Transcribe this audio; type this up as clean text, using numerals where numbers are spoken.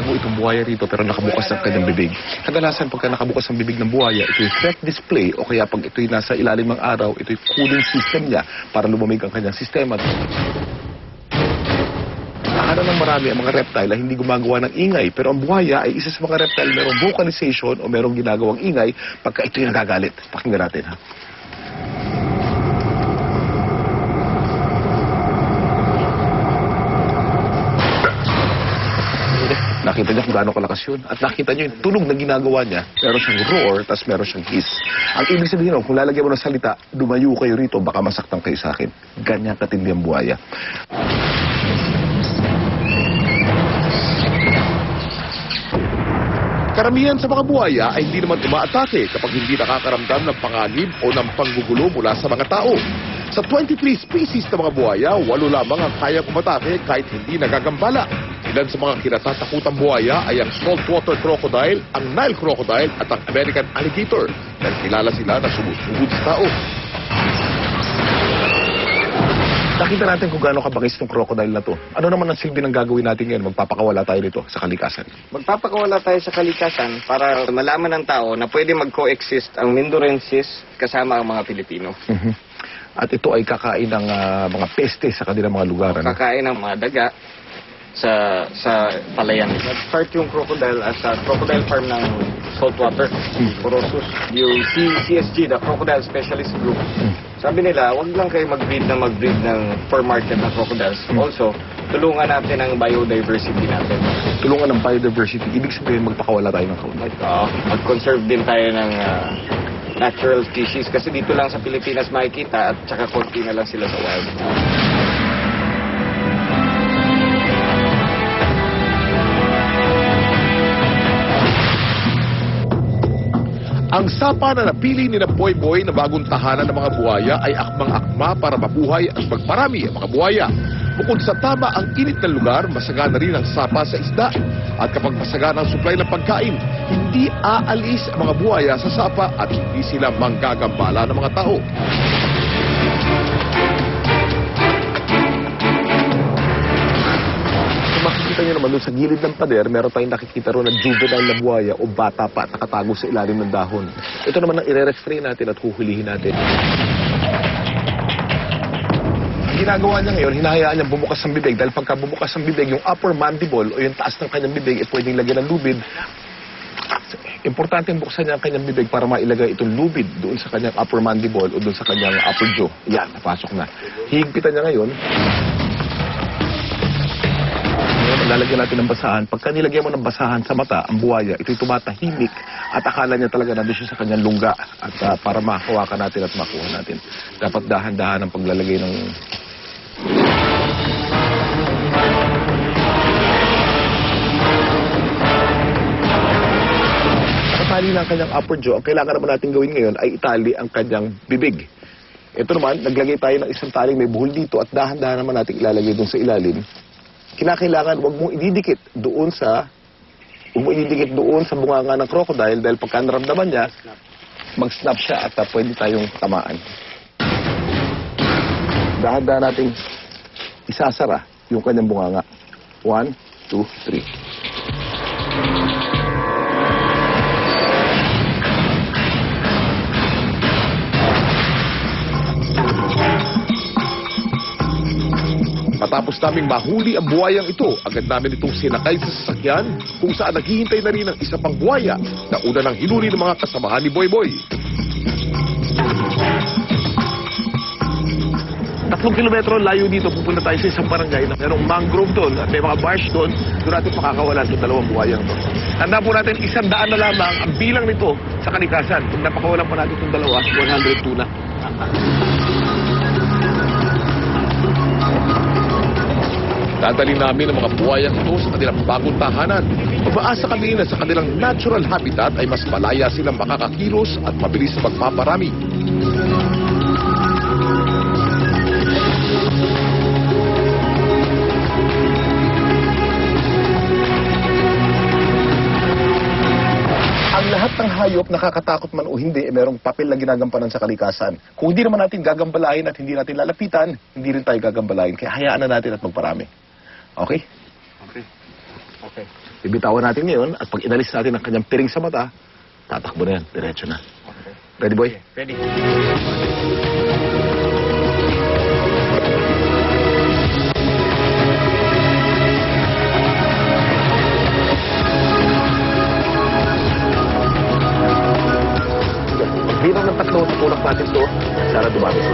nakatago itong buhaya rito pero nakabukas ang kanyang bibig. Kadalasan pagka nakabukas ang bibig ng buhaya, ito'y threat display o kaya pag ito'y nasa ilalim ng araw, ito'y cooling system niya para lumamig ang kanyang sistema. Akala ng marami ang mga reptile ay hindi gumagawa ng ingay, pero ang buhaya ay isa sa mga reptile merong vocalization o merong ginagawang ingay pagka ito'y nagagalit. Pakinggan natin, ha? Nakita niya kung gaano kalakas yun. At nakita niyo yung tunog na ginagawa niya. Meron siyang roar, tapos meron siyang hiss. Ang ibig sabihin, kung lalagyan mo ng salita, lumayo kayo rito, baka masaktan kayo sa akin. Ganyan katindi ang buhaya. Karamihan sa mga buhaya ay hindi naman umaatake kapag hindi nakakaramdam ng panganib o ng panggugulo mula sa mga tao. Sa 23 species na mga buhaya, 8 lamang ang kayang umatake kahit hindi nagagambala. Ilan sa mga kinatatakutang buhaya ay ang saltwater crocodile, ang Nile crocodile at ang American alligator. Dahil kilala sila na sumusugod sa tao. Nakita natin kung gaano kabangis itong crocodile na to. Ano naman ang silbi ng gagawin natin ngayon? Magpapakawala tayo nito sa kalikasan. Magpapakawala tayo sa kalikasan para malaman ng tao na pwede mag-coexist ang Mindorensis kasama ang mga Pilipino. At ito ay kakain ng mga peste sa kanilang mga lugar. Kakain ng mga daga sa palayan. Nag-start yung crocodile as a crocodile farm ng saltwater, Porosus. Yung CSG, the Crocodile Specialist Group. Sabi nila, wag lang kayo mag-breed ng for market na crocodiles. Also, tulungan natin ang biodiversity natin. Tulungan ng biodiversity, ibig sabihin magpakawala tayo ng kaunti. Mag-conserve din tayo ng natural species kasi dito lang sa Pilipinas makikita at saka konti na lang sila sa wild. Ang sapa na napili ni na Boy Boy na bagong tahanan ng mga buhaya ay akmang-akma para mabuhay at magparami ang mga buhaya. Bukod sa tama ang init ng lugar, masagana rin ang sapa sa isda. At kapag masagana ang supply ng pagkain, hindi aalis ang mga buhaya sa sapa at hindi sila manggagambala ng mga tao. Makikita nyo naman doon sa gilid ng pader, meron tayong nakikita ron na juvenile na buhaya o bata pa at nakatago sa ilalim ng dahon. Ito naman ang ire-refrain natin at huhulihin natin. Ang ginagawa niya ngayon, hinahayaan niya bumukas ang bibig dahil pagka bumukas ang bibig, yung upper mandible o yung taas ng kanyang bibig, pwedeng lagyan ng lubid. Importante buksan niya ang kanyang bibig para mailagay itong lubid doon sa kanyang upper mandible o doon sa kanyang upper jaw. Yan, napasok na. Hihigpitan niya ngayon. Lalagyan natin ng basahan. Pagka nilagyan mo ng basahan sa mata, ang buhaya, ito'y tumatahimik at akala niya talaga nandun siya sa kanyang lungga. At para makahawakan natin at makuha natin, dapat dahan-dahan ang paglalagay ng... Nakatali na ang kanyang upper jaw. Ang kailangan naman natin gawin ngayon ay itali ang kanyang bibig. Ito naman, naglagay tayo ng isang taling may buhol dito at dahan-dahan naman natin ilalagay doon sa ilalim. Kinakailangan, huwag mong ididikit doon sa bunganga ng crocodile dahil pagka naramdaman niya, mag-snap siya at pwede tayong tamaan. Dahan-dahan nating isasara yung kanyang bunganga. 1, 2, 3. Matapos naming mahuli ang buhayang ito, agad namin itong sinakay sa sasakyan kung saan naghihintay na rin ang isa pang buhaya na una nang hinuli ng mga kasamahan ni Boy Boy. 3 kilometro layo dito, pupunta tayo sa isang barangay na mayroong mangrove doon at may mga marsh doon. Doon natin pakakawalan itong 2 buhayang ito. Tanda po natin, 100 na lamang ang bilang nito sa kalikasan. Kung napakawalan pa natin itong 2, 102 na. Dadalhin namin ang mga buhayang ito sa kanilang bagong tahanan. Umaasa kami na sa kanilang natural habitat ay mas malaya silang makakakilos at mabilis na magpaparami. Ang lahat ng hayop, nakakatakot man o hindi, merong papel na ginagampanan sa kalikasan. Kung hindi naman natin gagambalain at hindi natin lalapitan, hindi rin tayo gagambalain. Kaya hayaan na natin at magparami. Okay? Okay. Okay. Bibitawan natin ngayon at pag inalis natin ang kanyang piring sa mata, tatakbo na yan. Diretso na. Okay. Ready, boy? Ready. Bilang ng tatlo, tutulak natin to. Sana dumami sa